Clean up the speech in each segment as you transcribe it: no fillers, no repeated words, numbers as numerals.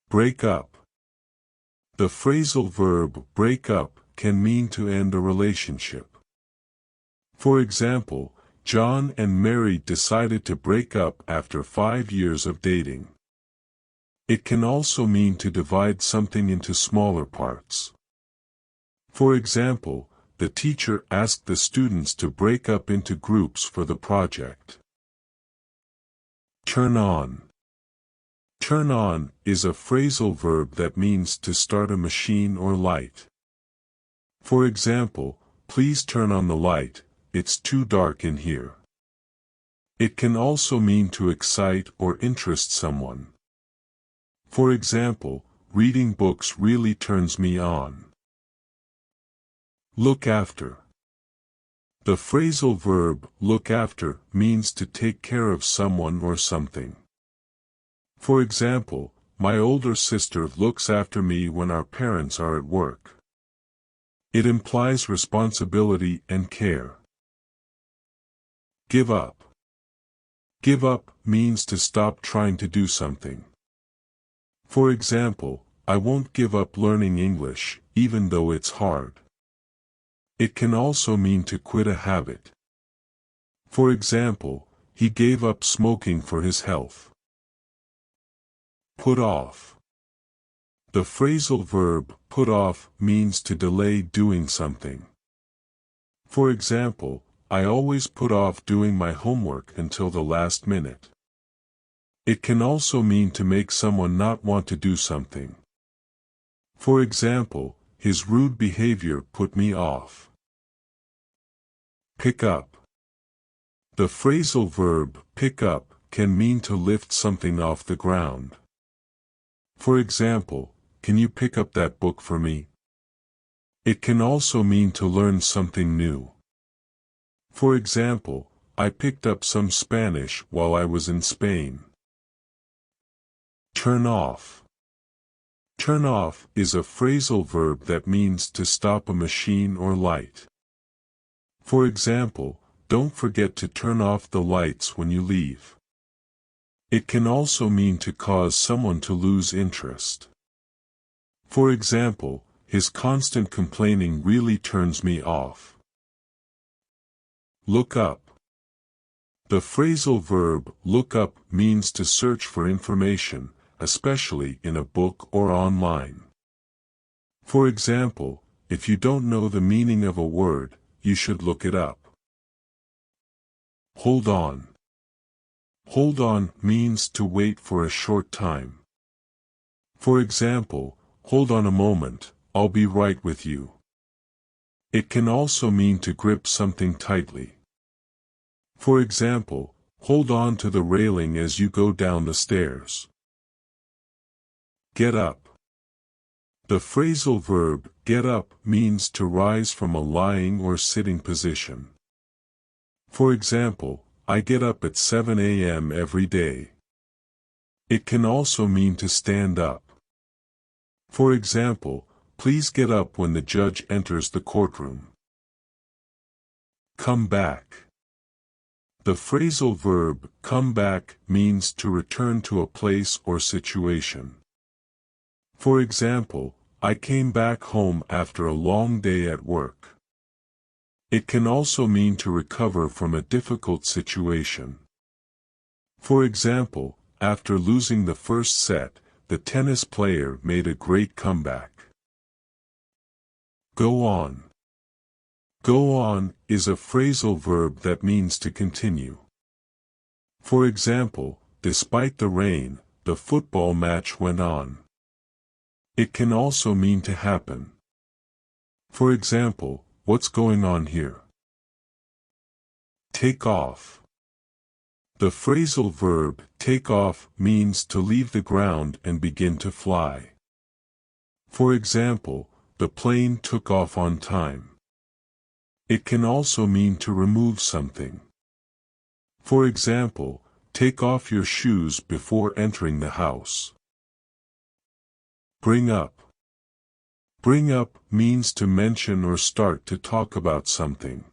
Break up. The phrasal verb break up can mean to end a relationship. For example, John and Mary decided to break up after 5 years of dating. It can also mean to divide something into smaller parts. For example, the teacher asked the students to break up into groups for the project. Turn on. Turn on is a phrasal verb that means to start a machine or light. For example, please turn on the light, it's too dark in here. It can also mean to excite or interest someone. For example, reading books really turns me on. Look after. The phrasal verb look after means to take care of someone or something. For example, my older sister looks after me when our parents are at work. It implies responsibility and care. Give up. Give up means to stop trying to do something. For example, I won't give up learning English, even though it's hard. It can also mean to quit a habit. For example, he gave up smoking for his health. Put off. The phrasal verb put off means to delay doing something. For example, I always put off doing my homework until the last minute. It can also mean to make someone not want to do something. For example, his rude behavior put me off. Pick up. The phrasal verb pick up can mean to lift something off the ground. For example, can you pick up that book for me? It can also mean to learn something new. For example, I picked up some Spanish while I was in Spain. Turn off. Turn off is a phrasal verb that means to stop a machine or light. For example, don't forget to turn off the lights when you leave. It can also mean to cause someone to lose interest. For example, his constant complaining really turns me off. Look up. The phrasal verb look up means to search for information, especially in a book or online. For example, if you don't know the meaning of a word, you should look it up. Hold on. Hold on means to wait for a short time. For example, hold on a moment, I'll be right with you. It can also mean to grip something tightly. For example, hold on to the railing as you go down the stairs. Get up. The phrasal verb get up means to rise from a lying or sitting position. For example, I get up at 7 a.m. every day. It can also mean to stand up. For example, please get up when the judge enters the courtroom. Come back. The phrasal verb come back means to return to a place or situation. For example, I came back home after a long day at work. It can also mean to recover from a difficult situation. For example, after losing the first set, the tennis player made a great comeback. Go on. Go on is a phrasal verb that means to continue. For example, despite the rain, the football match went on. It can also mean to happen. For example, what's going on here? Take off. The phrasal verb take off means to leave the ground and begin to fly. For example, the plane took off on time. It can also mean to remove something. For example, take off your shoes before entering the house. Bring up. Bring up means to mention or start to talk about something.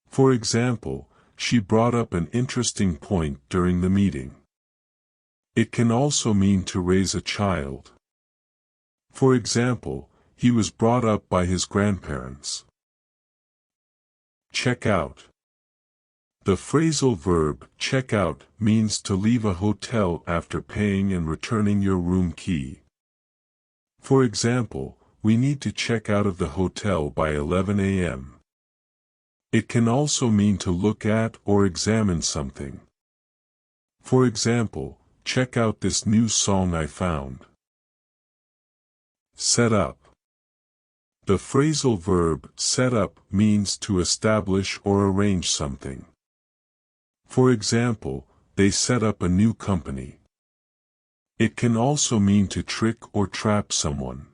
For example, she brought up an interesting point during the meeting. It can also mean to raise a child. For example, he was brought up by his grandparents. Check out. The phrasal verb check out means to leave a hotel after paying and returning your room key. For example, we need to check out of the hotel by 11 a.m. It can also mean to look at or examine something. For example, check out this new song I found. Set up. The phrasal verb set up means to establish or arrange something. For example, they set up a new company. It can also mean to trick or trap someone.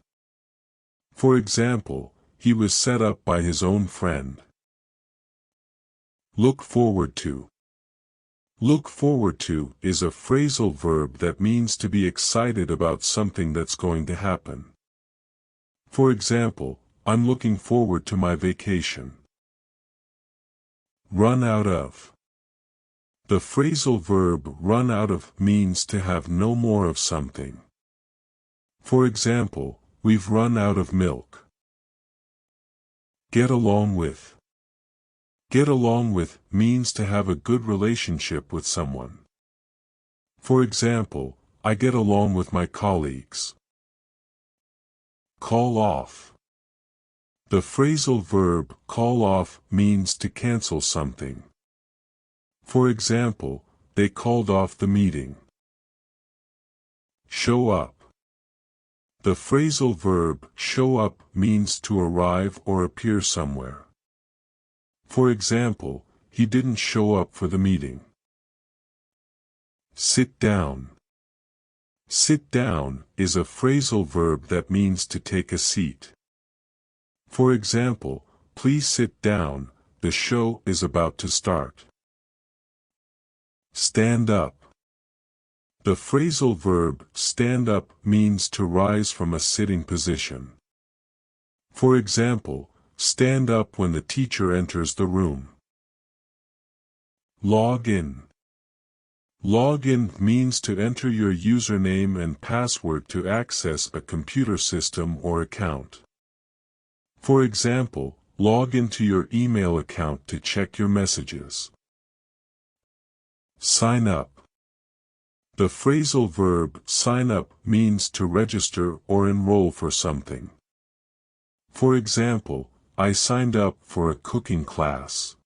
For example, he was set up by his own friend. Look forward to. Look forward to is a phrasal verb that means to be excited about something that's going to happen. For example, I'm looking forward to my vacation. Run out of. The phrasal verb run out of means to have no more of something. For example, we've run out of milk. Get along with. Get along with means to have a good relationship with someone. For example, I get along with my colleagues. Call off. The phrasal verb call off means to cancel something. For example, they called off the meeting. Show up. The phrasal verb show up means to arrive or appear somewhere. For example, he didn't show up for the meeting. Sit down. Sit down is a phrasal verb that means to take a seat. For example, please sit down, the show is about to start. Stand up. The phrasal verb stand up means to rise from a sitting position. For example, stand up when the teacher enters the room. Log in. Log in means to enter your username and password to access a computer system or account. For example, log into your email account to check your messages. Sign up. The phrasal verb sign up means to register or enroll for something. For example, I signed up for a cooking class.